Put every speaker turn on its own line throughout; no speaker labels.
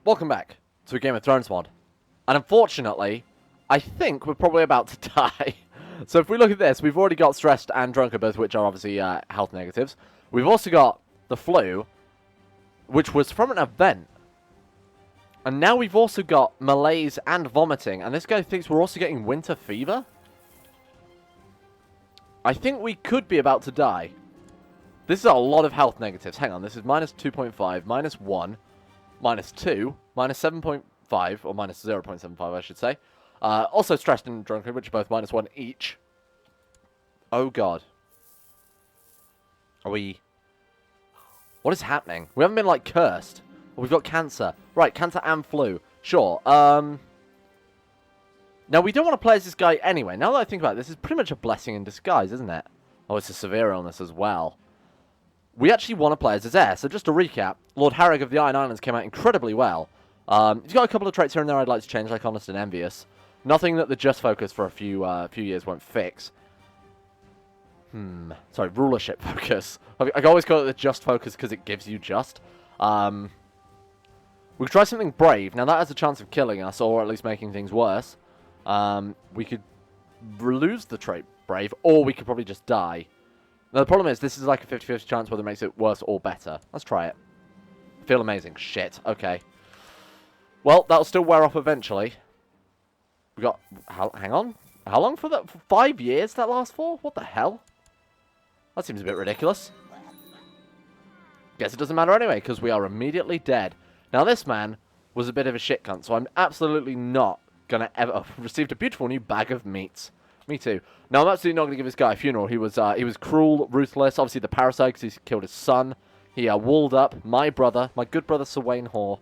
Welcome back to a Game of Thrones mod. And unfortunately, I think we're probably about to die. So if we look at this, we've already got stressed and drunken, both which are obviously health negatives. We've also got the flu, which was from an event. And now we've also got malaise and vomiting. And this guy thinks we're also getting winter fever? I think we could be about to die. This is a lot of health negatives. Hang on, this is minus 2.5, minus 1, minus 2, minus 7.5, or minus 0.75, I should say. Also stressed and drunken, which are both minus 1 each. Oh, God. Are we... What is happening? We haven't been, like, cursed. We've got cancer. Right, cancer and flu. Sure. Now, we don't want to play as this guy anyway. Now that I think about it, this is pretty much a blessing in disguise, isn't it? Oh, it's a severe illness as well. We actually want to play as his heir. So just to recap, Lord Harrig of the Iron Islands came out incredibly well. He's got a couple of traits here and there I'd like to change, like Honest and Envious. Nothing that the Just Focus for a few years won't fix. Sorry, Rulership Focus. I always call it the Just Focus because it gives you Just. We could try something Brave. Now, that has a chance of killing us, or at least making things worse. We could lose the trait Brave, or we could probably just die. Now, the problem is, this is like a 50-50 chance whether it makes it worse or better. Let's try it. Feel amazing. Shit. Okay. Well, that'll still wear off eventually. We got... Hang on. How long for that? For 5 years that lasts for? What the hell? That seems a bit ridiculous. Guess it doesn't matter anyway, because we are immediately dead. Now, this man was a bit of a shit cunt, so I'm absolutely not going to ever... received a beautiful new bag of meats. Me too. No, I'm absolutely not going to give this guy a funeral. He was cruel, ruthless. Obviously, the parasite, because he killed his son. He walled up my brother, my good brother, Sir Wayne Hoare,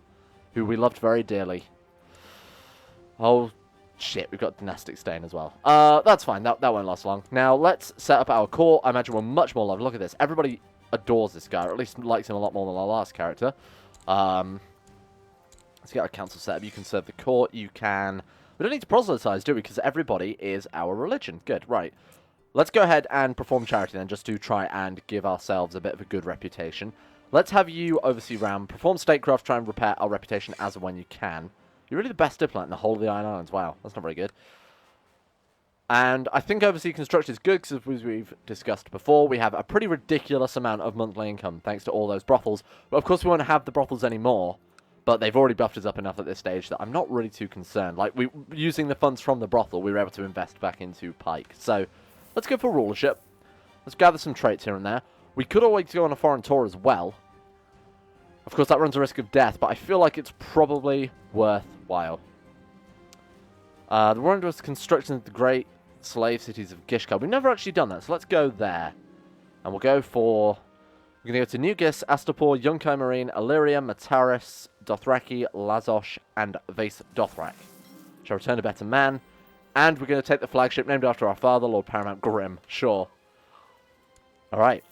who we loved very dearly. Oh, shit. We've got dynastic stain as well. That's fine. That won't last long. Now, let's set up our court. I imagine we're much more loved. Look at this. Everybody adores this guy, or at least likes him a lot more than our last character. Let's get our council set up. You can serve the court. You can... We don't need to proselytize, do we? Because everybody is our religion. Good, right. Let's go ahead and perform charity then, just to try and give ourselves a bit of a good reputation. Let's have you oversee Ram, perform statecraft, try and repair our reputation as and when you can. You're really the best diplomat in the whole of the Iron Islands. Wow, that's not very good. And I think oversee construction is good, because as we've discussed before, we have a pretty ridiculous amount of monthly income, thanks to all those brothels. But of course, we won't have the brothels anymore. But they've already buffed us up enough at this stage that I'm not really too concerned. Like, using the funds from the brothel, we were able to invest back into Pike. So, let's go for rulership. Let's gather some traits here and there. We could always go on a foreign tour as well. Of course, that runs a risk of death, but I feel like it's probably worthwhile. The one was construction of the great slave cities of Gishkar. We've never actually done that, so let's go there. And we'll go for... We're going to go to Newgis, Astapor, Yunkai Marine, Illyria, Mataris, Dothraki, Lazosh, and Vace Dothrak. Shall return a better man. And we're going to take the flagship named after our father, Lord Paramount Grim. Sure. Alright.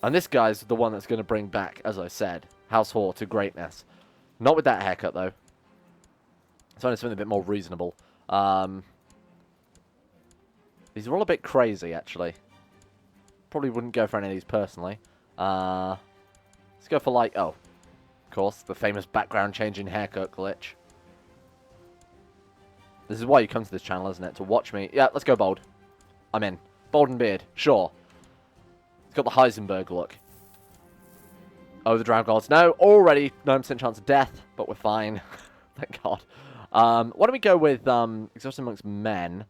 And this guy's the one that's going to bring back, as I said, House Hoare to greatness. Not with that haircut, though. It's only something a bit more reasonable. These are all a bit crazy, actually. Probably wouldn't go for any of these personally. Let's go for like, oh, of course, the famous background changing haircut glitch. This is why you come to this channel, isn't it? To watch me. Yeah, let's go bold. I'm in. Bold and beard, sure. It's got the Heisenberg look. Oh, the Drow Gods. No, already 9% chance of death, but we're fine. Thank God. Why don't we go with exhaustion amongst men?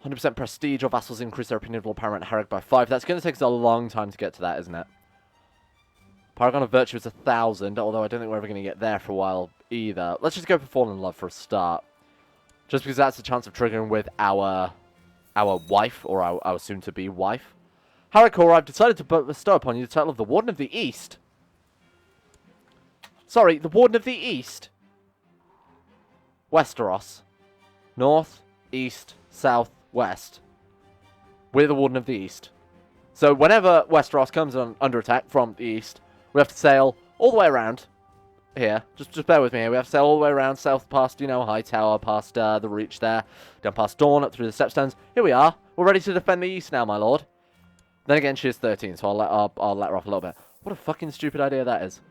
100% prestige or vassals increase their opinion of Lord Paramount Harrig by 5. That's going to take us a long time to get to that, isn't it? Paragon of Virtue is 1,000, although I don't think we're ever going to get there for a while either. Let's just go for Fallen in Love for a start. Just because that's a chance of triggering with our wife, or our soon-to-be wife. Harrig Hoare, I've decided to bestow upon you the title of the Warden of the East. Sorry, the Warden of the East? Westeros. North, East, South, West. We're the Warden of the East. So whenever Westeros comes under attack from the east, we have to sail all the way around here. Just bear with me here. We have to sail all the way around south past, you know, Hightower, past the Reach there, down past Dawn, up through the Stepstones. Here we are. We're ready to defend the east now, my lord. Then again, she is 13, so I'll let her off a little bit. What a fucking stupid idea that is.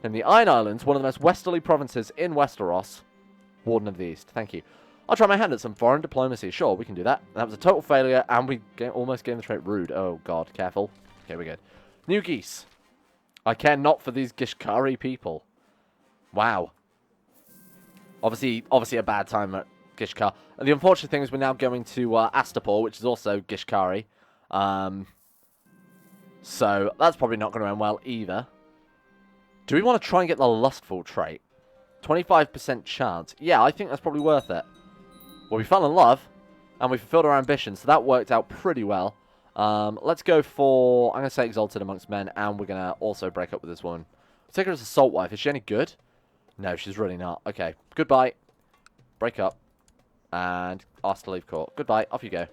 In the Iron Islands, one of the most westerly provinces in Westeros. Warden of the East. Thank you. I'll try my hand at some foreign diplomacy. Sure, we can do that. That was a total failure, and we almost gained the trait Rude. Oh, God. Careful. Okay, we're good. New geese. I care not for these Gishkari people. Wow. Obviously a bad time at Gishkar. And the unfortunate thing is we're now going to Astapor, which is also Gishkari. So that's probably not going to end well either. Do we want to try and get the Lustful trait? 25% chance. Yeah, I think that's probably worth it. Well, we fell in love, and we fulfilled our ambition, so that worked out pretty well. Let's go for, I'm going to say Exalted Amongst Men, and we're going to also break up with this woman. We'll take her as Assault Wife. Is she any good? No, she's really not. Okay, goodbye. Break up. And ask to leave court. Goodbye, off you go.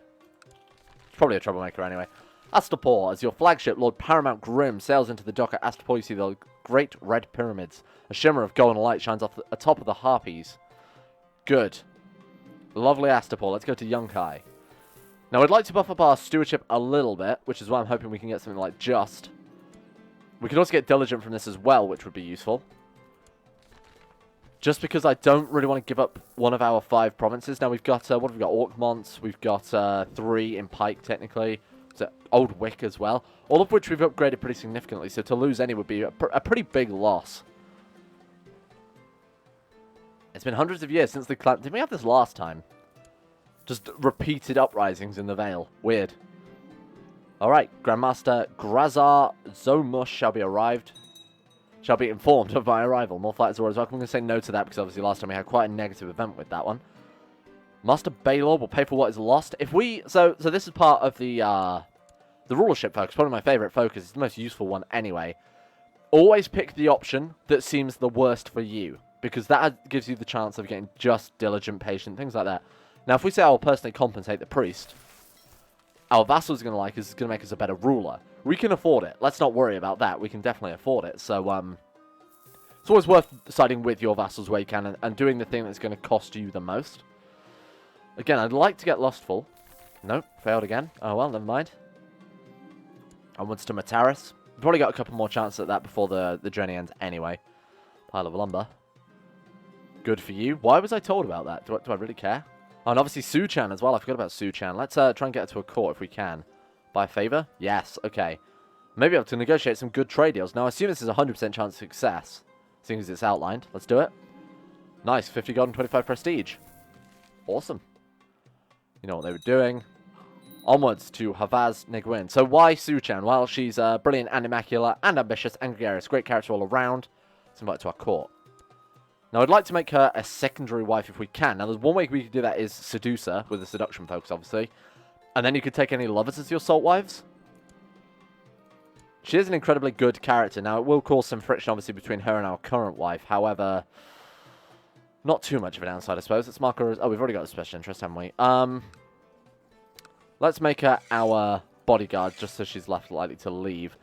She's probably a troublemaker anyway. Astapor, as your flagship, Lord Paramount Grim sails into the dock at Astapor. You see the Great Red Pyramids. A shimmer of golden light shines off the top of the Harpies. Good. Lovely Astapor. Let's go to Yunkai. Now, I'd like to buff up our stewardship a little bit, which is why I'm hoping we can get something like Just. We can also get Diligent from this as well, which would be useful. Just because I don't really want to give up one of our 5 provinces. Now, we've got, what have we got? Orkmont. We've got 3 in Pike, technically. So, Old Wick as well. All of which we've upgraded pretty significantly. So, to lose any would be a pretty big loss. It's been hundreds of years since the clan... Did we have this last time? Just repeated uprisings in the Vale. Weird. Alright, Grandmaster Grazar Zomush shall be informed of my arrival. More fighters are as well. I'm going to say no to that because obviously last time we had quite a negative event with that one. Master Baylor will pay for what is lost. If we... So this is part of the rulership focus. Probably my favourite focus. It's the most useful one anyway. Always pick the option that seems the worst for you. Because that gives you the chance of getting Just, Diligent, Patient, things like that. Now, if we say I will personally compensate the priest, our vassals are going to like us, is going to make us a better ruler. We can afford it. Let's not worry about that. We can definitely afford it. So, it's always worth siding with your vassals where you can and doing the thing that's going to cost you the most. Again, I'd like to get Lustful. Nope, failed again. Oh, well, never mind. Onwards to Mataris. We've probably got a couple more chances at that before the journey ends anyway. Pile of lumber. Good for you. Why was I told about that? Do I really care? Oh, and obviously Su-chan as well. I forgot about Su-chan. Let's try and get her to a court if we can. By favour? Yes. Okay. Maybe I have to negotiate some good trade deals. Now, I assume this is a 100% chance of success, seeing as it's outlined. Let's do it. Nice. 50 gold and 25 prestige. Awesome. You know what they were doing. Onwards to Havaz Negwin. So why Su-chan? Well, she's brilliant and immaculate and ambitious and gregarious. Great character all around. Let's invite her to our court. Now, I'd like to make her a secondary wife if we can. Now, there's one way we could do that is seduce her, with a seduction focus, obviously. And then you could take any lovers as your salt wives. She is an incredibly good character. Now, it will cause some friction, obviously, between her and our current wife. However, not too much of a downside, I suppose. Let's mark her as... Oh, we've already got a special interest, haven't we? Let's make her our bodyguard, just so she's less likely to leave.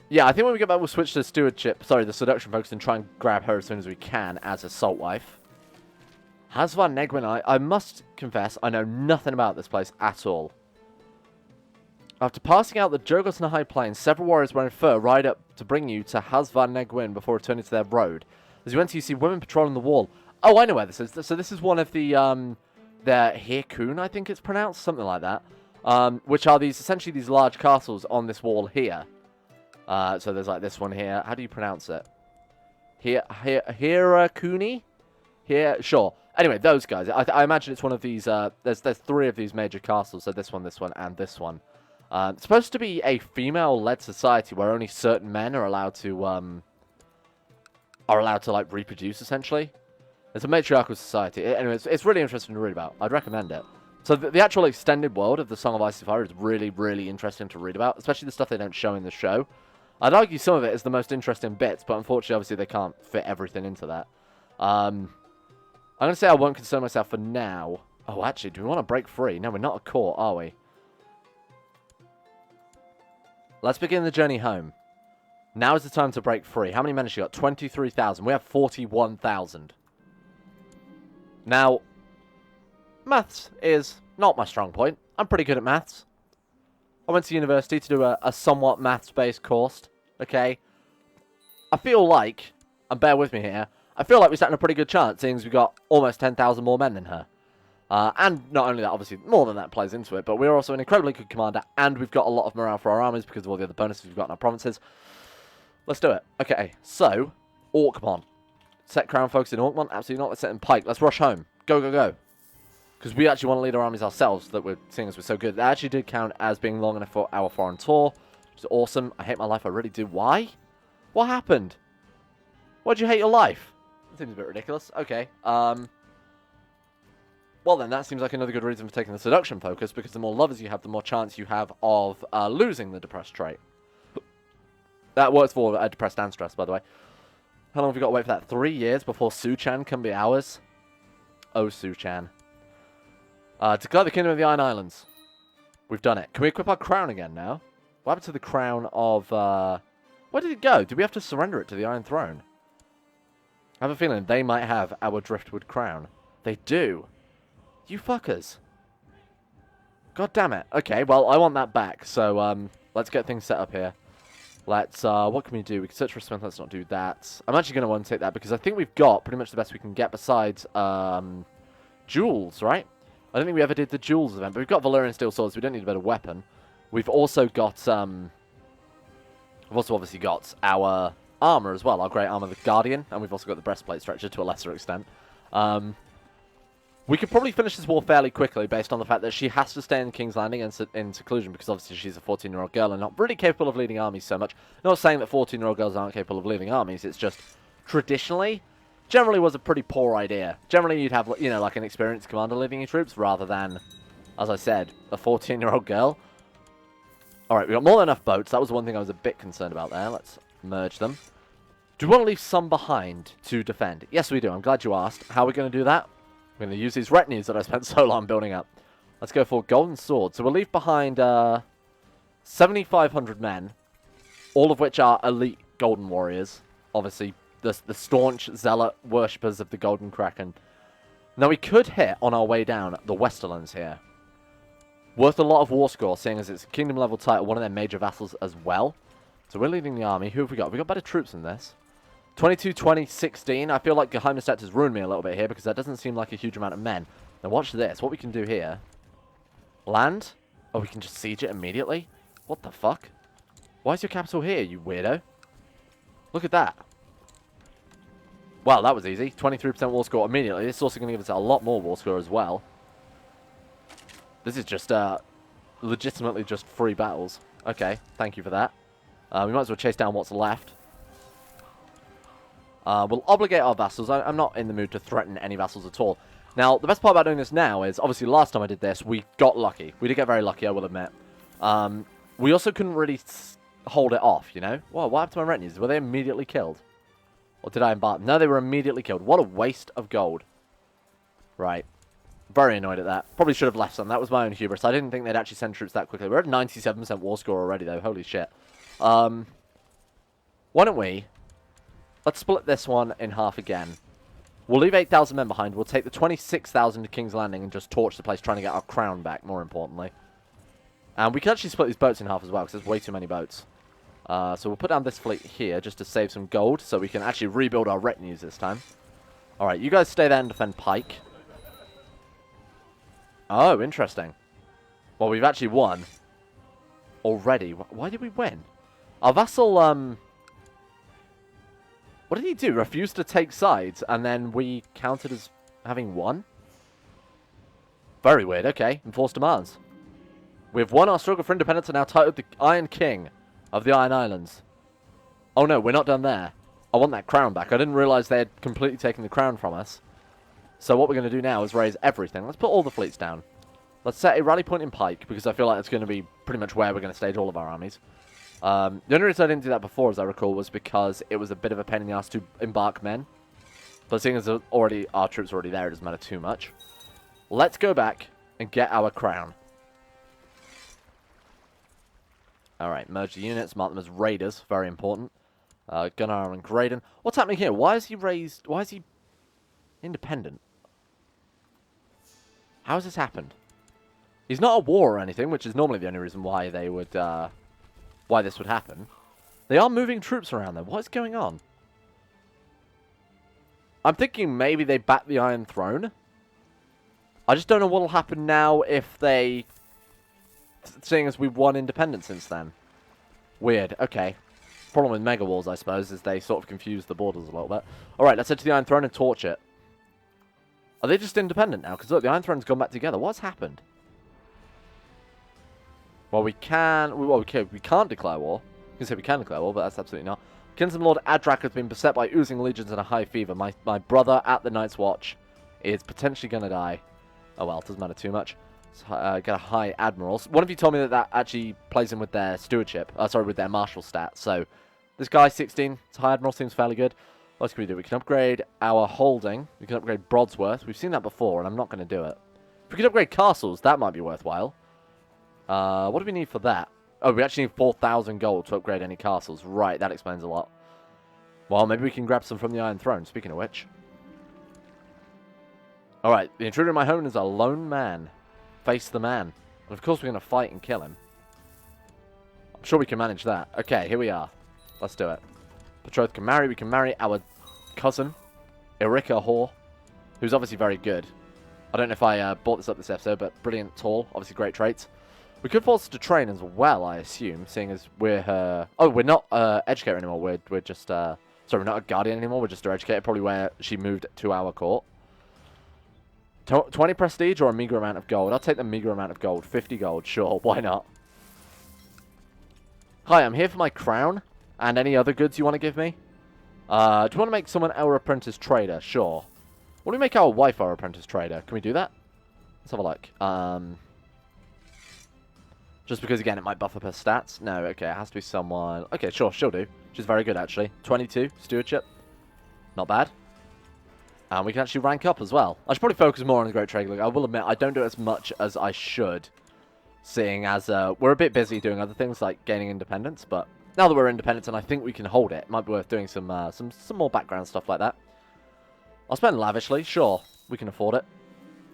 Yeah, I think when we get back, we'll switch to the seduction focus, and try and grab her as soon as we can as a salt wife. Hasvan Negwin, I must confess, I know nothing about this place at all. After passing out the Jogos in the High Plains, several warriors wearing fur ride up to bring you to Hasvan Negwin before returning to their road. As you enter, you see women patrolling the wall. Oh, I know where this is. So this is one of the Hirkun, I think it's pronounced, something like that. Which are essentially these large castles on this wall here. So there's like this one here. How do you pronounce it? Hirakuni? Here, sure. Anyway, those guys. I imagine it's one of these. There's 3 of these major castles. So this one, and this one. It's supposed to be a female-led society where only certain men are allowed to like reproduce. Essentially, it's a matriarchal society. Anyway, it's really interesting to read about. I'd recommend it. So the actual extended world of the Song of Ice and Fire is really, really interesting to read about, especially the stuff they don't show in the show. I'd argue some of it is the most interesting bits, but unfortunately, obviously, they can't fit everything into that. I'm going to say I won't concern myself for now. Oh, actually, do we want to break free? No, we're not a court, are we? Let's begin the journey home. Now is the time to break free. How many men has she got? 23,000. We have 41,000. Now, maths is not my strong point. I'm pretty good at maths. I went to university to do a somewhat maths-based course, okay? I feel like, and bear with me here, I feel like we sat in a pretty good chance, seeing as we got almost 10,000 more men than her. And not only that, obviously, more than that plays into it, but we're also an incredibly good commander, and we've got a lot of morale for our armies because of all the other bonuses we've got in our provinces. Let's do it. Okay, so, Orkmon. Set crown focus in Orkmon? Absolutely not. Let's set in Pike. Let's rush home. Go, go, go. Because we actually want to lead our armies ourselves, that we're seeing as we're so good. That actually did count as being long enough for our foreign tour, which is awesome. I hate my life, I really do. Why? What happened? Why'd you hate your life? That seems a bit ridiculous. Okay, well then, that seems like another good reason for taking the seduction focus, because the more lovers you have, the more chance you have of losing the depressed trait. That works for depressed and stressed, by the way. How long have we got to wait for that? 3 years before Su-chan can be ours? Oh, Su-chan. Declare the Kingdom of the Iron Islands. We've done it. Can we equip our crown again now? What happened to the crown of... Where did it go? Did we have to surrender it to the Iron Throne? I have a feeling they might have our driftwood crown. They do. You fuckers. God damn it. Okay, well, I want that back. So, let's get things set up here. Let's, what can we do? We can search for a splinter. Let's not do that. I'm actually going to want to take that because I think we've got pretty much the best we can get besides, jewels, right? I don't think we ever did the jewels event, but we've got Valyrian steel swords. So we don't need a better weapon. We've also got, we've also obviously got our armor as well, our great armor, the Guardian, and we've also got the breastplate stretcher to a lesser extent. We could probably finish this war fairly quickly based on the fact that she has to stay in King's Landing and in seclusion because obviously she's a 14-year-old girl and not really capable of leading armies so much. Not saying that 14-year-old girls aren't capable of leading armies, it's just traditionally, generally was a pretty poor idea. Generally you'd have, you know, like an experienced commander leading your troops rather than, as I said, a 14-year-old girl. Alright, we got more than enough boats. That was one thing I was a bit concerned about there. Let's merge them. Do we want to leave some behind to defend? Yes, we do. I'm glad you asked. How are we going to do that? We're going to use these retinues that I spent so long building up. Let's go for golden sword. So we'll leave behind 7,500 men, all of which are elite golden warriors. Obviously, the staunch zealot worshippers of the golden kraken. Now, we could hit, on our way down, the Westerlands here. Worth a lot of war score, seeing as it's a kingdom level title, one of their major vassals as well. So we're leading the army. Who have we got? We got better troops than this. 22, 20, 16. I feel like Geheimnistat has ruined me a little bit here because that doesn't seem like a huge amount of men. Now watch this. What we can do here. Land. Oh, we can just siege it immediately? What the fuck? Why is your capital here, you weirdo? Look at that. Well, that was easy. 23% war score immediately. This is also going to give us a lot more war score as well. This is just, legitimately just free battles. Okay, thank you for that. We might as well chase down what's left. We'll obligate our vassals. I'm not in the mood to threaten any vassals at all. Now, the best part about doing this now is, obviously, last time I did this, we got lucky. We did get very lucky, I will admit. We also couldn't really hold it off, you know? Whoa, what happened to my retinues? Were they immediately killed? Or did I embark? No, they were immediately killed. What a waste of gold. Right. Very annoyed at that. Probably should have left some. That was my own hubris. I didn't think they'd actually send troops that quickly. We're at 97% war score already, though. Holy shit. Why don't we... Let's split this one in half again. We'll leave 8,000 men behind. We'll take the 26,000 to King's Landing and just torch the place, trying to get our crown back, more importantly. And we can actually split these boats in half as well, because there's way too many boats. So we'll put down this fleet here, just to save some gold, so we can actually rebuild our retinues this time. Alright, you guys stay there and defend Pike. Oh, interesting. Well, we've actually won. Already. Why did we win? Our vassal, what did he do? Refused to take sides, and then we counted as having won? Very weird. Okay, enforced demands. We've won our struggle for independence and now titled the Iron King of the Iron Islands. Oh no, we're not done there. I want that crown back. I didn't realise they had completely taken the crown from us. So what we're going to do now is raise everything. Let's put all the fleets down. Let's set a rally point in Pike, because I feel like it's going to be pretty much where we're going to stage all of our armies. The only reason I didn't do that before, as I recall, was because it was a bit of a pain in the ass to embark men. But seeing as our troops are already there, it doesn't matter too much. Let's go back and get our crown. Alright, merge the units, mark them as raiders, very important. Gunnar and Graydon. What's happening here? Why is he raised... Why is he independent? How has this happened? He's not at war or anything, which is normally the only reason why they would... why this would happen. They are moving troops around, though. What is going on? I'm thinking maybe they back the Iron Throne. I just don't know what will happen now if they... Seeing as we've won independence since then. Weird. Okay. Problem with Mega Wars, I suppose, is they sort of confuse the borders a little bit. Alright, let's head to the Iron Throne and torch it. Are they just independent now? Because look, the Iron Throne's gone back together. What's happened? Well, we can... Well, we can't declare war. You can say we can declare war, but that's absolutely not. Kinsman Lord Adrak has been beset by oozing legions and a high fever. My brother at the Night's Watch is potentially going to die. Oh well, it doesn't matter too much. Get a high admiral. One of you told me that that actually plays in with their stewardship. Sorry, with their martial stats. So, this guy, 16, high admiral, seems fairly good. What else can we do? We can upgrade our holding. We can upgrade Broadsworth. We've seen that before, and I'm not going to do it. If we could upgrade castles, that might be worthwhile. What do we need for that? Oh, we actually need 4,000 gold to upgrade any castles. Right, that explains a lot. Well, maybe we can grab some from the Iron Throne, speaking of which. Alright, the intruder in my home is a lone man. Face the man. And of course we're going to fight and kill him. I'm sure we can manage that. Okay, here we are. Let's do it. Betrothed can marry. We can marry our cousin, Erika Hoare, who's obviously very good. I don't know if I brought this up this episode, but brilliant, tall, obviously great traits. We could force her to train as well, I assume, seeing as we're her... Oh, we're not educator anymore. We're just... Sorry, we're not a guardian anymore. We're just her educator, probably where she moved to our court. 20 prestige or a meager amount of gold? I'll take the meager amount of gold. 50 gold, sure. Why not? Hi, I'm here for my crown. And any other goods you want to give me? Do you want to make someone our apprentice trader? Sure. What do we make our wife our apprentice trader? Can we do that? Let's have a look. Just because, again, it might buff up her stats. No, okay, it has to be someone... Okay, sure, she'll do. She's very good, actually. 22, stewardship. Not bad. And we can actually rank up as well. I should probably focus more on the Great Trade. I will admit, I don't do it as much as I should. Seeing as we're a bit busy doing other things, like gaining independence. But now that we're independent and I think we can hold it, might be worth doing some more background stuff like that. I'll spend lavishly, sure. We can afford it.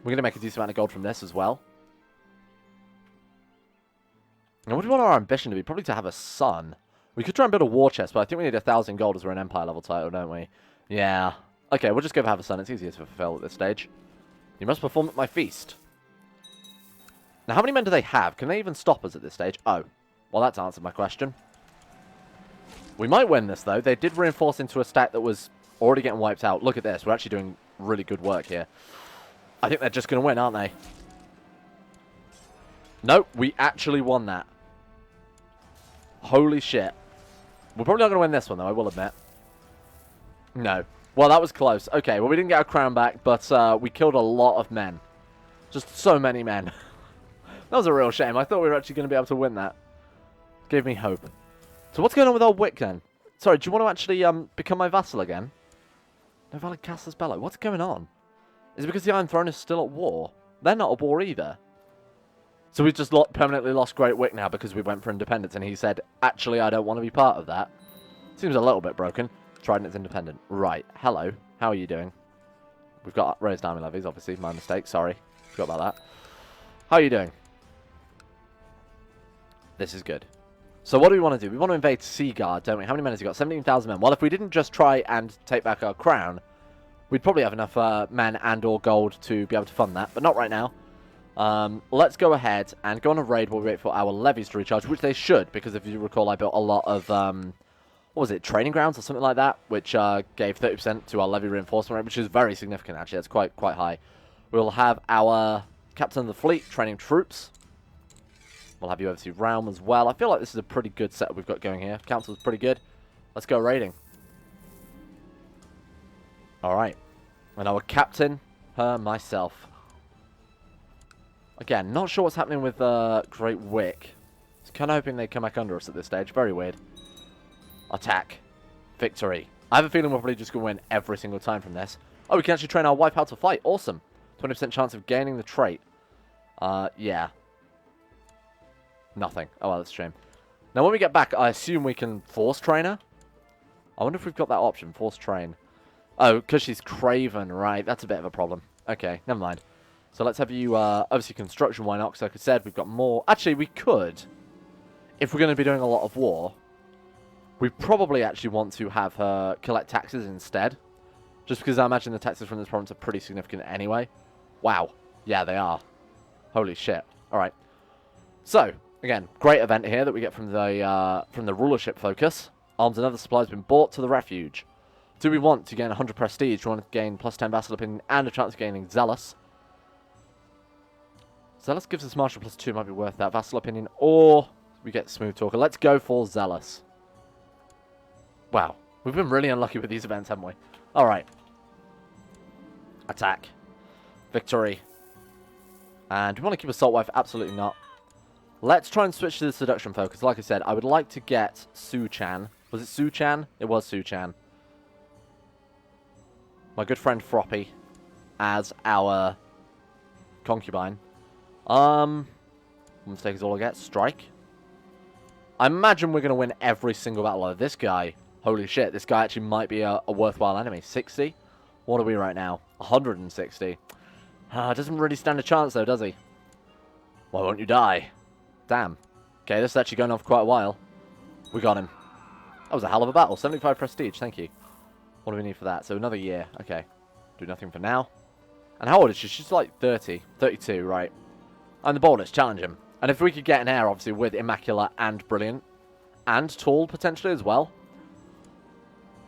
We're going to make a decent amount of gold from this as well. And what do we want our ambition to be? Probably to have a son. We could try and build a war chest, but I think we need 1,000 gold as we're an Empire level title, don't we? Yeah. Okay, we'll just go for have a son. It's easier to fulfill at this stage. You must perform at my feast. Now, how many men do they have? Can they even stop us at this stage? Oh. Well, that's answered my question. We might win this, though. They did reinforce into a stack that was already getting wiped out. Look at this. We're actually doing really good work here. I think they're just going to win, aren't they? Nope, we actually won that. Holy shit. We're probably not going to win this one, though, I will admit. No. Well, that was close. Okay, well, we didn't get our crown back, but we killed a lot of men. Just so many men. That was a real shame. I thought we were actually going to be able to win that. Gave me hope. So what's going on with old Wick, then? Sorry, do you want to actually become my vassal again? No valid Casus Bello. What's going on? Is it because the Iron Throne is still at war? They're not at war either. So we've just permanently lost Great Wick now because we went for independence, and he said, actually, I don't want to be part of that. Seems a little bit broken. Trident's independent. Right. Hello. How are you doing? We've got raised army levies, obviously. My mistake. Sorry. Forgot about that. How are you doing? This is good. So what do we want to do? We want to invade Seaguard, don't we? How many men has he got? 17,000 men. Well, if we didn't just try and take back our crown, we'd probably have enough men and or gold to be able to fund that, but not right now. Let's go ahead and go on a raid while we wait for our levies to recharge, which they should, because if you recall, I built a lot of, what was it, training grounds or something like that, which gave 30% to our levy reinforcement rate, which is very significant, actually. That's quite high. We'll have our captain of the fleet training troops. We'll have you oversee realm as well. I feel like this is a pretty good setup we've got going here. Council's pretty good. Let's go raiding. Alright. And I will captain her myself. Again, not sure what's happening with Great Wick. Just kind of hoping they come back under us at this stage. Very weird. Attack. Victory. I have a feeling we're probably just going to win every single time from this. Oh, we can actually train our wife how to fight. Awesome. 20% chance of gaining the trait. Yeah. Nothing. Oh, well, that's a shame. Now, when we get back, I assume we can force train her. I wonder if we've got that option. Force train. Oh, because she's Craven. Right. That's a bit of a problem. Okay. Never mind. So let's have you, obviously construction, why not? Because like I said, we've got more. Actually, we could, if we're going to be doing a lot of war, We probably actually want to have her collect taxes instead. Just because I imagine the taxes from this province are pretty significant anyway. Wow. Yeah, they are. Holy shit. Alright. So, again, great event here that we get from the rulership focus. Arms and other supplies have been bought to the refuge. Do we want to gain 100 prestige? Do we want to gain plus 10 vassal opinion and a chance of gaining zealous? Zealous gives us martial plus 2, might be worth that. Vassal opinion, or we get smooth talker. Let's go for zealous. Wow. We've been really unlucky with these events, haven't we? Alright. Attack. Victory. And do we want to keep assault wife? Absolutely not. Let's try and switch to the seduction focus. Like I said, I would like to get Su-chan. Was it Su-chan? It was Su-chan. My good friend Froppy as our concubine. Mistake is all I get. Strike. I imagine we're going to win every single battle of this guy. Holy shit, this guy actually might be a worthwhile enemy. 60? What are we right now? 160. Doesn't really stand a chance though, does he? Why won't you die? Damn. Okay, this is actually going on for quite a while. We got him. That was a hell of a battle. 75 prestige, thank you. What do we need for that? So another year. Okay. Do nothing for now. And how old is she? She's like 30. 32, right. And the boldest. Challenge him. And if we could get an heir, obviously, with Immaculate and Brilliant. And Tall, potentially, as well.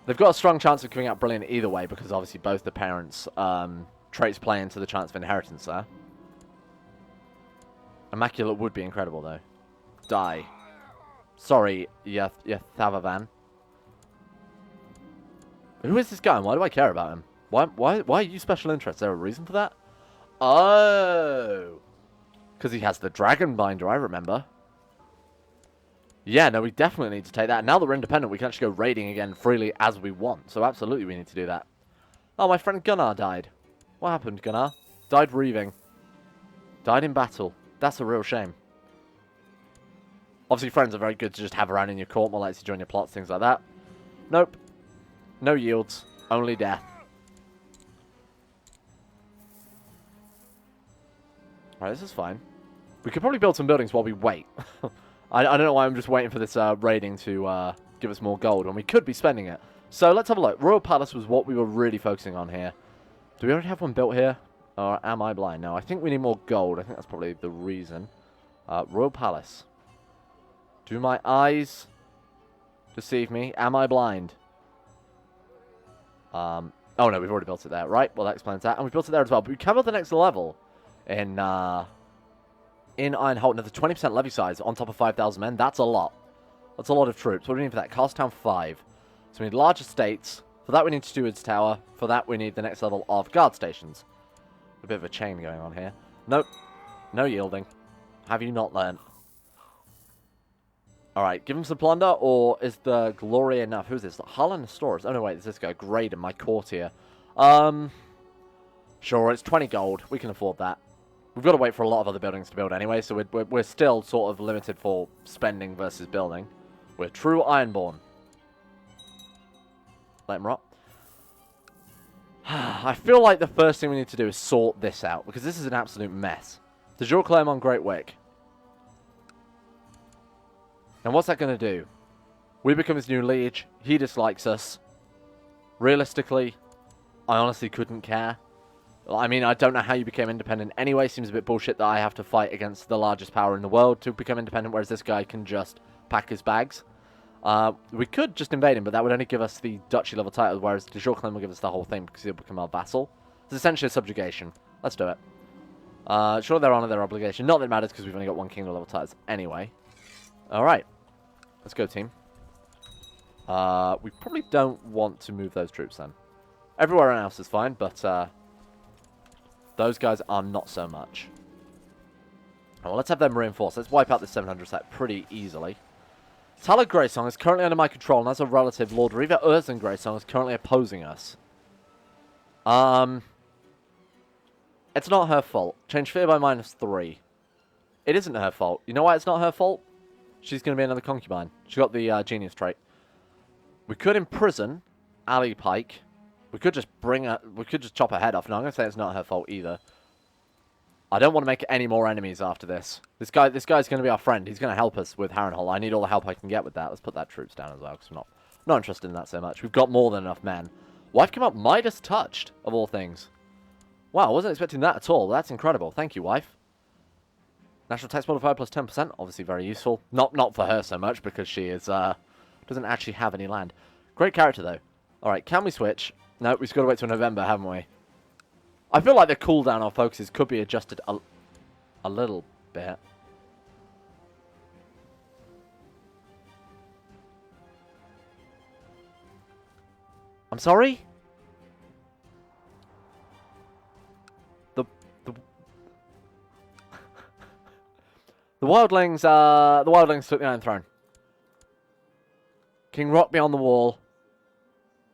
They've got a strong chance of coming out Brilliant either way. Because, obviously, both the parents' traits play into the chance of inheritance there. Immaculate would be incredible, though. Die. Sorry, Yethavavan. Who is this guy and why do I care about him? Why are you special interest? Is there a reason for that? Oh. Because he has the dragon binder, I remember. Yeah, no, we definitely need to take that. Now that we're independent, we can actually go raiding again freely as we want. So absolutely we need to do that. Oh, my friend Gunnar died. What happened, Gunnar? Died reaving. Died in battle. That's a real shame. Obviously, friends are very good to just have around in your court, more likely to join your plots, things like that. Nope. No yields. Only death. Alright, this is fine. We could probably build some buildings while we wait. I don't know why I'm just waiting for this raiding to give us more gold when we could be spending it. So let's have a look. Royal Palace was what we were really focusing on here. Do we already have one built here? Or am I blind? No, I think we need more gold. I think that's probably the reason. Royal Palace. Do my eyes deceive me? Am I blind? Oh no, we've already built it there. Right, well that explains that. And we built it there as well. But we can build the next level in Ironholt. Another 20% levy size on top of 5,000 men. That's a lot. That's a lot of troops. What do we need for that? Castletown 5. So we need large estates. For that we need Steward's Tower. For that we need the next level of guard stations. A bit of a chain going on here. Nope. No yielding. Have you not learnt? Alright, give him some plunder, or is the glory enough? Who's this? Harlan Astoris. Oh no, wait, there's this guy. Graydon, my courtier. Sure, it's 20 gold. We can afford that. We've got to wait for a lot of other buildings to build anyway, so we're still sort of limited for spending versus building. We're true ironborn. Let him rot. I feel like the first thing we need to do is sort this out, because this is an absolute mess. De jure Claremont Great Wick. And what's that going to do? We become his new liege. He dislikes us. Realistically, I honestly couldn't care. I mean, I don't know how you became independent anyway. Seems a bit bullshit that I have to fight against the largest power in the world to become independent, whereas this guy can just pack his bags. We could just invade him, but that would only give us the duchy level title, whereas de jure Claremont will give us the whole thing because he'll become our vassal. It's essentially a subjugation. Let's do it. Sure, they're honor their obligation. Not that it matters because we've only got one kingdom level titles anyway. Alright. Let's go, team. We probably don't want to move those troops then. Everywhere else is fine, but those guys are not so much. Well, let's have them reinforced. Let's wipe out this 700 set pretty easily. Talad Greysong is currently under my control, and as a relative, Lord Reva Urzen Greysong is currently opposing us. It's not her fault. Change fear by -3. It isn't her fault. You know why it's not her fault? She's going to be another concubine. She got the genius trait. We could imprison Ali Pike. We could just bring her. We could just chop her head off. No, I'm going to say it's not her fault either. I don't want to make any more enemies after this. This guy's going to be our friend. He's going to help us with Harrenhal. I need all the help I can get with that. Let's put that troops down as well, because I'm not interested in that so much. We've got more than enough men. Wife came up Midas touched, of all things. Wow, I wasn't expecting that at all. That's incredible. Thank you, wife. National tax modifier plus 10%. Obviously very useful. Not for her so much, because she is doesn't actually have any land. Great character, though. Alright, can we switch? No, we've got to wait till November, haven't we? I feel like the cooldown on focuses could be adjusted a little bit. I'm sorry? The wildlings took the Iron Throne. King Rock beyond the wall.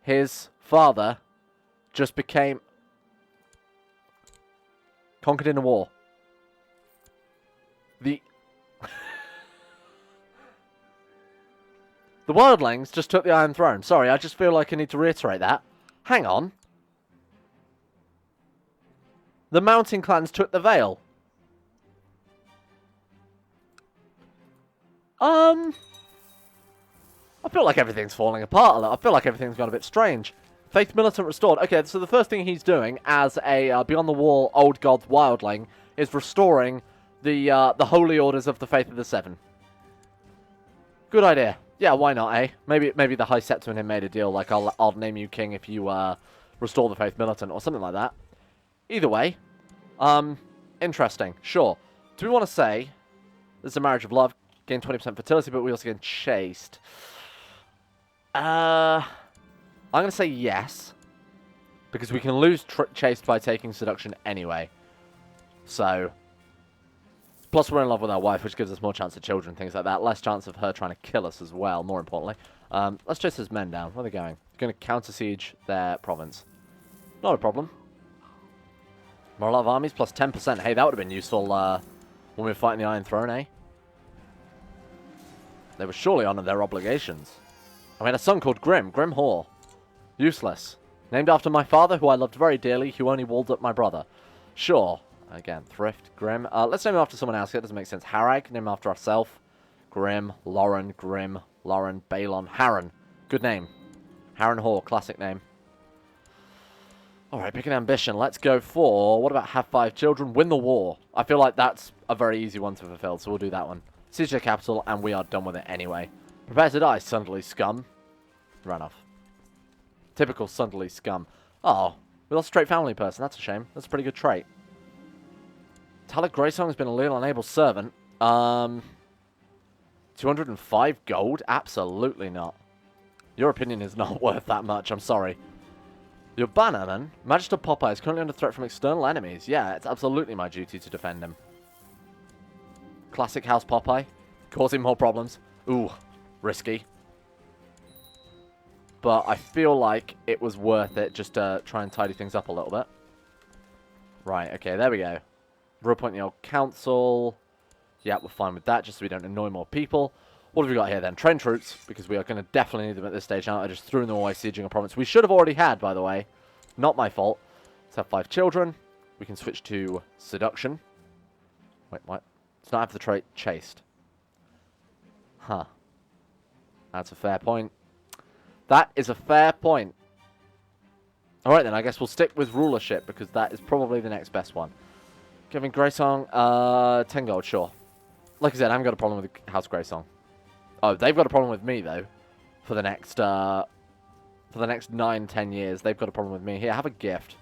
His father just became conquered in a war. The wildlings just took the Iron Throne. Sorry, I just feel like I need to reiterate that. Hang on. The mountain clans took the Vale. I feel like everything's falling apart a little. I feel like everything's gone a bit strange. Faith Militant restored. Okay, so the first thing he's doing as a Beyond the Wall Old God Wildling is restoring the Holy Orders of the Faith of the Seven. Good idea. Yeah, why not, eh? Maybe the High Septon and him made a deal, like I'll name you king if you restore the Faith Militant or something like that. Either way, interesting. Sure. Do we want to say this is a marriage of love, gain 20% fertility, but we also get chaste? I'm going to say yes, because we can lose chaste by taking seduction anyway. So, plus we're in love with our wife, which gives us more chance of children, things like that. Less chance of her trying to kill us as well, more importantly. Let's chase his men down. Where are they going? Going to counter-siege their province. Not a problem. More love armies, plus 10%. Hey, that would have been useful when we were fighting the Iron Throne, eh? They were surely honored their obligations. I mean, a son called Grim Whore. Useless. Named after my father, who I loved very dearly, who only walled up my brother. Sure. Again, Thrift, Grim. Let's name him after someone else. It doesn't make sense. Harag, name him after ourselves. Grim, Lauren, Balon, Harren. Good name. Harrenhal, classic name. Alright, pick an ambition. Let's go for, what about have 5 children? Win the war. I feel like that's a very easy one to fulfill, so we'll do that one. Siege their capital, and we are done with it anyway. Prepare to die, Sunderly scum. Ran off. Typical Sunderly scum. Oh, we lost a trait family person. That's a shame. That's a pretty good trait. Talek Greysong has been a little unable servant. 205 gold? Absolutely not. Your opinion is not worth that much. I'm sorry. Your bannerman, Magister Popeye, is currently under threat from external enemies. Yeah, it's absolutely my duty to defend him. Classic House Popeye. Causing more problems. Ooh, risky. But I feel like it was worth it just to try and tidy things up a little bit. Right, okay, there we go. Reappoint the old council. Yeah, we're fine with that, just so we don't annoy more people. What have we got here then? Train troops, because we are going to definitely need them at this stage now. I just threw them away sieging a province. We should have already had, by the way. Not my fault. Let's have 5 children. We can switch to seduction. Wait, what? Let's not have the trait chaste. Huh. That's a fair point. That is a fair point. Alright then, I guess we'll stick with rulership, because that is probably the next best one. Giving Greysong, 10 gold, sure. Like I said, I haven't got a problem with House Greysong. Oh, they've got a problem with me, though. For the next 9-10 years, they've got a problem with me. Here, have a gift.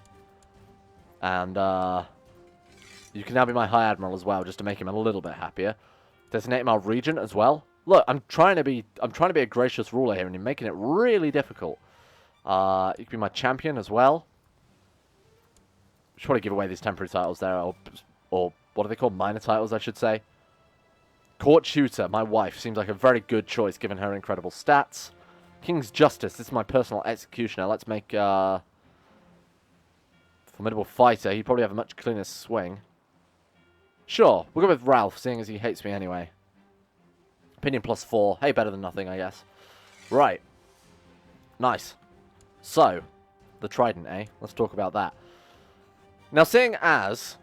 And, you can now be my High Admiral as well, just to make him a little bit happier. Designate him our Regent as well. Look, I'm trying to be a gracious ruler here, and you're making it really difficult. You can be my champion as well. Just want to give away these temporary titles there, or what are they called? Minor titles, I should say. Court Tutor, my wife, seems like a very good choice given her incredible stats. King's Justice, this is my personal executioner. Let's make Formidable Fighter. He'd probably have a much cleaner swing. Sure, we'll go with Ralph, seeing as he hates me anyway. Opinion plus 4. Hey, better than nothing, I guess. Right. Nice. So, the Trident, eh? Let's talk about that. Now, seeing as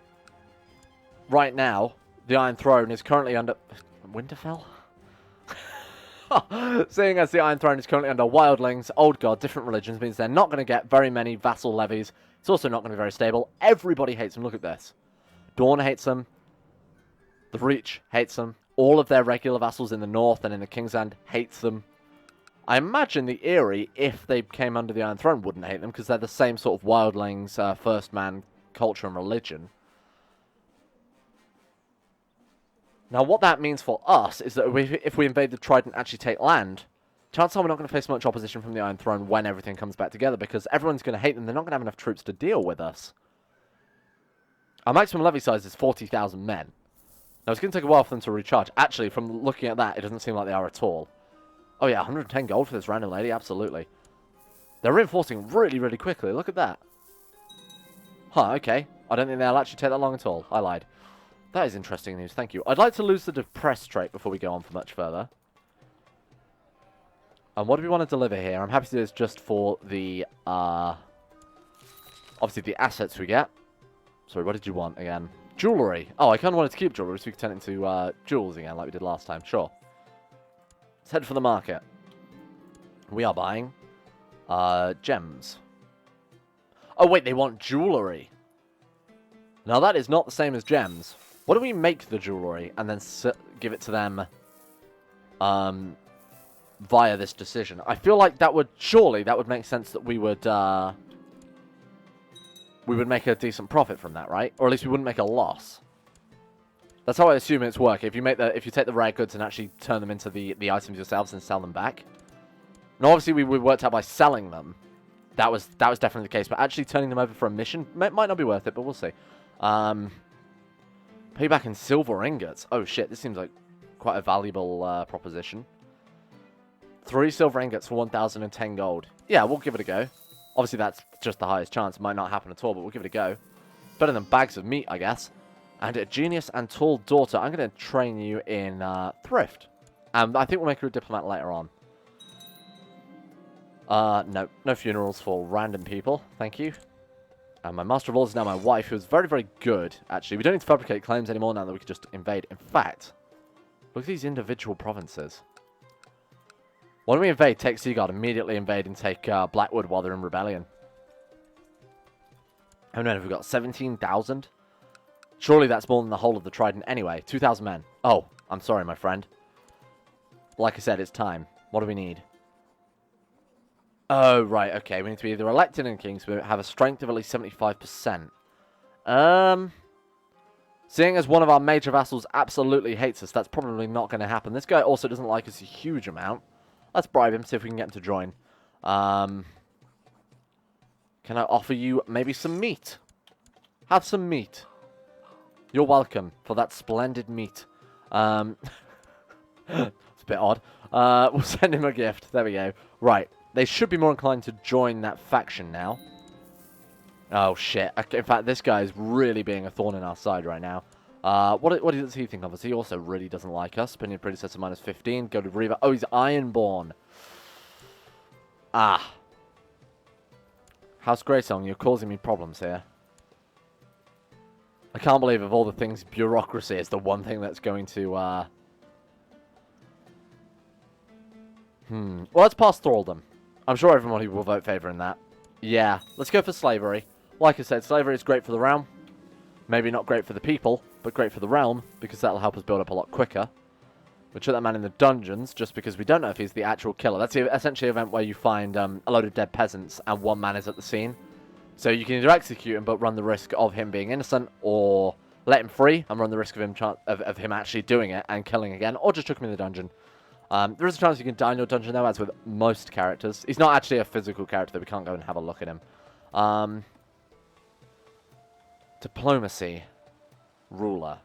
right now, the Iron Throne is currently under... Winterfell? Seeing as the Iron Throne is currently under wildlings, old god, different religions, means they're not going to get very many vassal levies. It's also not going to be very stable. Everybody hates them. Look at this. Dawn hates them. The Reach hates them. All of their regular vassals in the north and in the Kingsland hates them. I imagine the Eyrie, if they came under the Iron Throne, wouldn't hate them, because they're the same sort of wildlings, first man culture and religion. Now, what that means for us is that if we invade the Trident and actually take land, chances are we're not going to face much opposition from the Iron Throne when everything comes back together, because everyone's going to hate them. They're not going to have enough troops to deal with us. Our maximum levy size is 40,000 men. Now, it's going to take a while for them to recharge. Actually, from looking at that, it doesn't seem like they are at all. Oh, yeah, 110 gold for this random lady, absolutely. They're reinforcing really, really quickly. Look at that. Huh, okay. I don't think they'll actually take that long at all. I lied. That is interesting news, thank you. I'd like to lose the depressed trait before we go on for much further. And what do we want to deliver here? I'm happy to do this just for the, obviously the assets we get. Sorry, what did you want again? Jewellery. Oh, I kind of wanted to keep jewellery so we could turn it into jewels again like we did last time. Sure. Let's head for the market. We are buying gems. Oh, wait, they want jewellery. Now, that is not the same as gems. What do we make the jewellery and then give it to them via this decision? I feel like that would, surely, that would make sense that we would make a decent profit from that, right? Or at least we wouldn't make a loss. That's how I assume it's working. If you take the rare goods and actually turn them into the items yourselves and sell them back. Now, obviously, we worked out by selling them. That was definitely the case. But actually turning them over for a mission might not be worth it, but we'll see. Payback in silver ingots. Oh, shit. This seems like quite a valuable proposition. 3 silver ingots for 1,010 gold. Yeah, we'll give it a go. Obviously, that's just the highest chance. It might not happen at all, but we'll give it a go. Better than bags of meat, I guess. And a genius and tall daughter. I'm going to train you in thrift. And I think we'll make her a diplomat later on. No. No funerals for random people. Thank you. And my master of all is now my wife, who's very, very good, actually. We don't need to fabricate claims anymore now that we can just invade. In fact, look at these individual provinces. Why don't we invade, take Seaguard, immediately invade, and take Blackwood while they're in rebellion? Oh no, we've got 17,000? Surely that's more than the whole of the Trident anyway. 2,000 men. Oh, I'm sorry, my friend. Like I said, it's time. What do we need? Oh, right, okay. We need to be either elected and kings, so we have a strength of at least 75%. Seeing as one of our major vassals absolutely hates us, that's probably not going to happen. This guy also doesn't like us a huge amount. Let's bribe him, see if we can get him to join. Can I offer you maybe some meat? Have some meat. You're welcome for that splendid meat. It's a bit odd. We'll send him a gift. There we go. Right. They should be more inclined to join that faction now. Oh, shit. In fact, this guy is really being a thorn in our side right now. What does he think of us? He also really doesn't like us. Opinion predecessor minus 15. Go to Reaver. Oh, he's ironborn. Ah. House Greysong, you're causing me problems here. I can't believe of all the things, bureaucracy is the one thing that's going to, Well, let's pass thraldom. I'm sure everybody will vote favour in that. Yeah, let's go for slavery. Like I said, slavery is great for the realm. Maybe not great for the people, but great for the realm, because that'll help us build up a lot quicker. We'll chuck that man in the dungeons, just because we don't know if he's the actual killer. That's essentially an event where you find a load of dead peasants, and one man is at the scene. So you can either execute him, but run the risk of him being innocent, or let him free, and run the risk of him actually doing it, and killing again, or just chuck him in the dungeon. There is a chance you can die in your dungeon, though, as with most characters. He's not actually a physical character, that we can't go and have a look at him. Diplomacy. Ruler.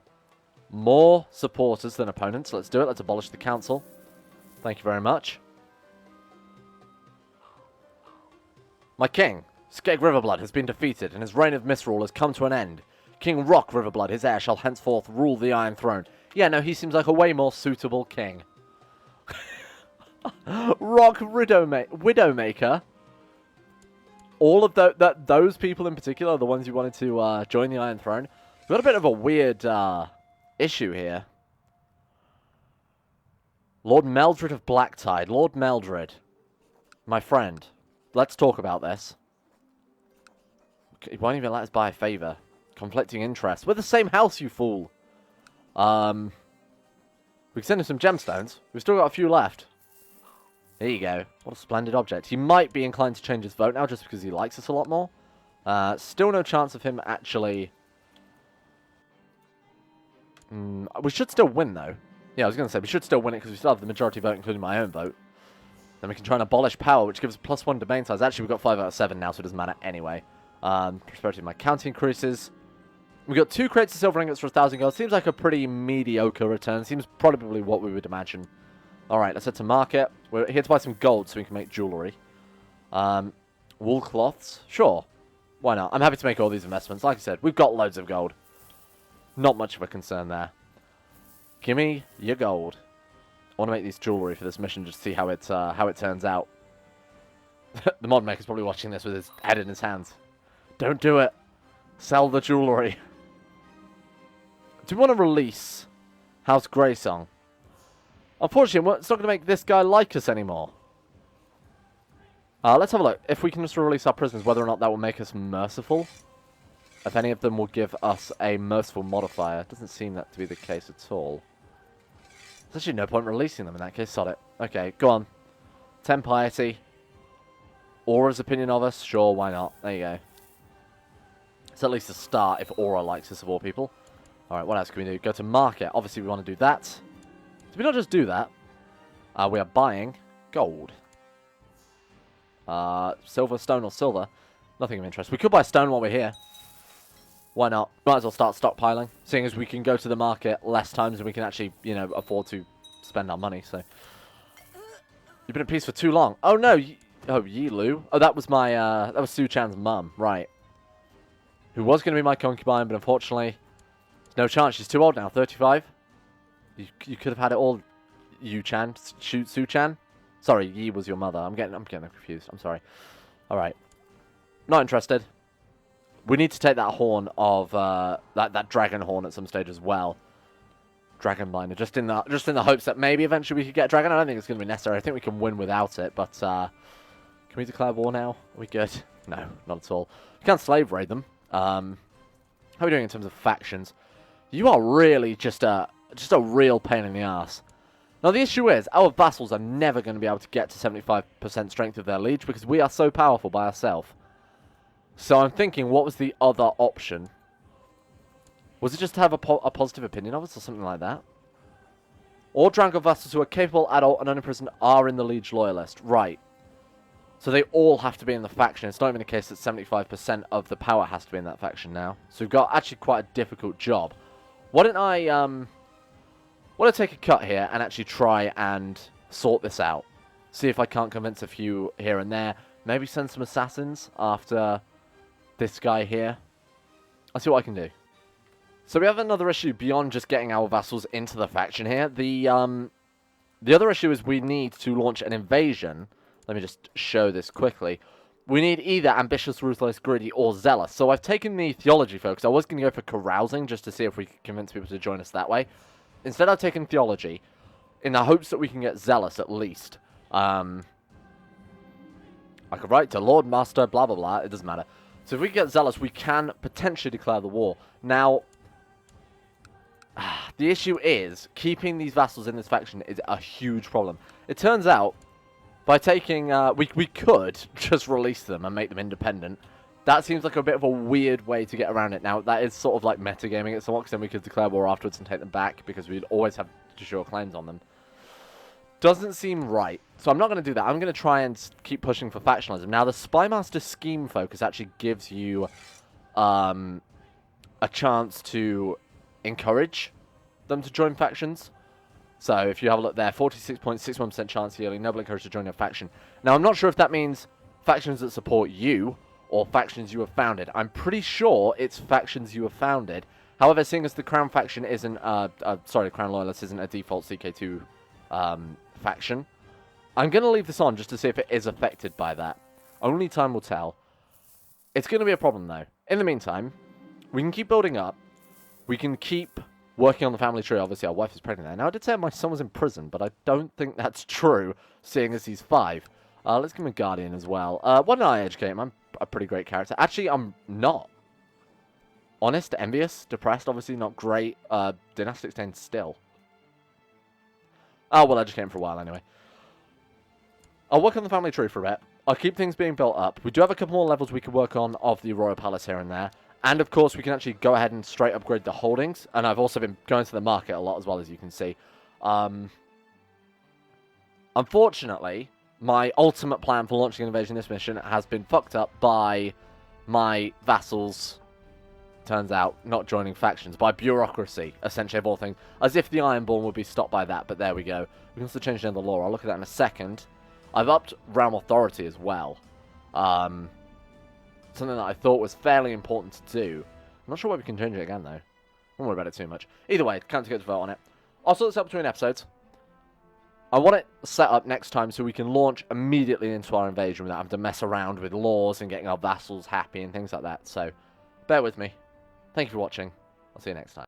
More supporters than opponents. Let's do it. Let's abolish the council. Thank you very much. My king, Skeg Riverblood, has been defeated, and his reign of misrule has come to an end. King Rock Riverblood, his heir, shall henceforth rule the Iron Throne. Yeah, no, he seems like a way more suitable king. Rock Widowmaker. All of those people in particular are the ones you wanted to join the Iron Throne. We've got a bit of a weird issue here. Lord Meldred of Blacktide. Lord Meldred. My friend. Let's talk about this. He won't even let us buy a favour. Conflicting interests. We're the same house, you fool. We can send him some gemstones. We've still got a few left. There you go. What a splendid object. He might be inclined to change his vote now just because he likes us a lot more. Still no chance of him actually... we should still win, though. Yeah, I was going to say, we should still win it because we still have the majority vote, including my own vote. Then we can try and abolish power, which gives us +1 domain size. Actually, we've got 5 out of 7 now, so it doesn't matter anyway. Prosperity of my county increases. We've got 2 crates of silver ingots for 1,000 gold. Seems like a pretty mediocre return. Seems probably what we would imagine. Alright, let's head to market. We're here to buy some gold so we can make jewellery. Wool cloths. Sure. Why not? I'm happy to make all these investments. Like I said, we've got loads of gold. Not much of a concern there. Give me your gold. I want to make these jewellery for this mission just to see how it turns out. The mod maker's probably watching this with his head in his hands. Don't do it. Sell the jewellery. Do we want to release House Greysong? Unfortunately, it's not going to make this guy like us anymore. Let's have a look. If we can just release our prisoners, whether or not that will make us merciful. If any of them will give us a merciful modifier. Doesn't seem that to be the case at all. There's actually no point releasing them in that case. Sod it. Okay, go on. 10 piety. Aura's opinion of us. Sure, why not? There you go. It's at least a start if Aura likes us of all people. Alright, what else can we do? Go to market. Obviously, we want to do that. Did we not just do that? We are buying gold. Silver, stone, or silver. Nothing of interest. We could buy stone while we're here. Why not? Might as well start stockpiling. Seeing as we can go to the market less times and we can actually, you know, afford to spend our money, so. You've been at peace for too long. Oh, no. Oh, Yilu. Oh, that was my, that was Su Chan's mum. Right. Who was going to be my concubine, but unfortunately, there's no chance. She's too old now. 35. You could have had it all, Yu-chan. Su-chan. Sorry, Yi was your mother. I'm getting confused. I'm sorry. All right. Not interested. We need to take that horn of that dragon horn at some stage as well. Dragon binder, just in the hopes that maybe eventually we could get a dragon. I don't think it's going to be necessary. I think we can win without it. But can we declare war now? Are we good? No, not at all. We can't slave raid them. How are we doing in terms of factions? You are really just a real pain in the ass. Now the issue is our vassals are never going to be able to get to 75% strength of their liege because we are so powerful by ourselves. So I'm thinking, what was the other option? Was it just to have a positive opinion of us or something like that? All Drango vassals who are capable, adult, and unimprisoned are in the liege loyalist. Right. So they all have to be in the faction. It's not even the case that 75% of the power has to be in that faction now. So we've got actually quite a difficult job. Why don't I take a cut here and actually try and sort this out? See if I can't convince a few here and there. Maybe send some assassins after this guy here. I'll see what I can do. So we have another issue beyond just getting our vassals into the faction here. The other issue is we need to launch an invasion. Let me just show this quickly. We need either ambitious, ruthless, greedy, or zealous. So I've taken the theology focus. I was going to go for carousing just to see if we could convince people to join us that way. Instead, I've taken theology in the hopes that we can get zealous at least. I could write to Lord Master, blah, blah, blah. It doesn't matter. So if we get zealous, we can potentially declare the war. Now, the issue is, keeping these vassals in this faction is a huge problem. It turns out, by taking, we could just release them and make them independent. That seems like a bit of a weird way to get around it. Now, that is sort of like metagaming it somewhat, because then we could declare war afterwards and take them back, because we'd always have to show claims on them. Doesn't seem right. So I'm not going to do that. I'm going to try and keep pushing for factionalism. Now, the Spymaster scheme focus actually gives you a chance to encourage them to join factions. So if you have a look there, 46.61% chance yearly, noble encouraged to join your faction. Now, I'm not sure if that means factions that support you or factions you have founded. I'm pretty sure it's factions you have founded. However, seeing as the Crown faction isn't, Crown Loyalist isn't a default CK2 faction, I'm going to leave this on just to see if it is affected by that. Only time will tell. It's going to be a problem, though. In the meantime, we can keep building up. we can keep working on the family tree. Obviously, our wife is pregnant there. Now, I did say my son was in prison, but I don't think that's true, seeing as he's 5. Let's give him a guardian as well. Why don't I educate him? I'm a pretty great character. Actually, I'm not. Honest, envious, depressed, obviously not great. Dynastic stain still. Oh, we'll educate him for a while anyway. I'll work on the family tree for a bit. I'll keep things being built up. We do have a couple more levels we can work on of the Royal Palace here and there. And, of course, we can actually go ahead and straight upgrade the holdings. And I've also been going to the market a lot as well, as you can see. Unfortunately, my ultimate plan for launching an invasion this mission has been fucked up by my vassals, turns out, not joining factions. By bureaucracy, essentially, of all things. As if the ironborn would be stopped by that, but there we go. We can also change the law. I'll look at that in a second. I've upped realm authority as well. Something that I thought was fairly important to do. I'm not sure why we can change it again, though. Don't worry about it too much. Either way, can't get to vote on it. I'll sort this up between episodes. I want it set up next time so we can launch immediately into our invasion without having to mess around with laws and getting our vassals happy and things like that. So, bear with me. Thank you for watching. I'll see you next time.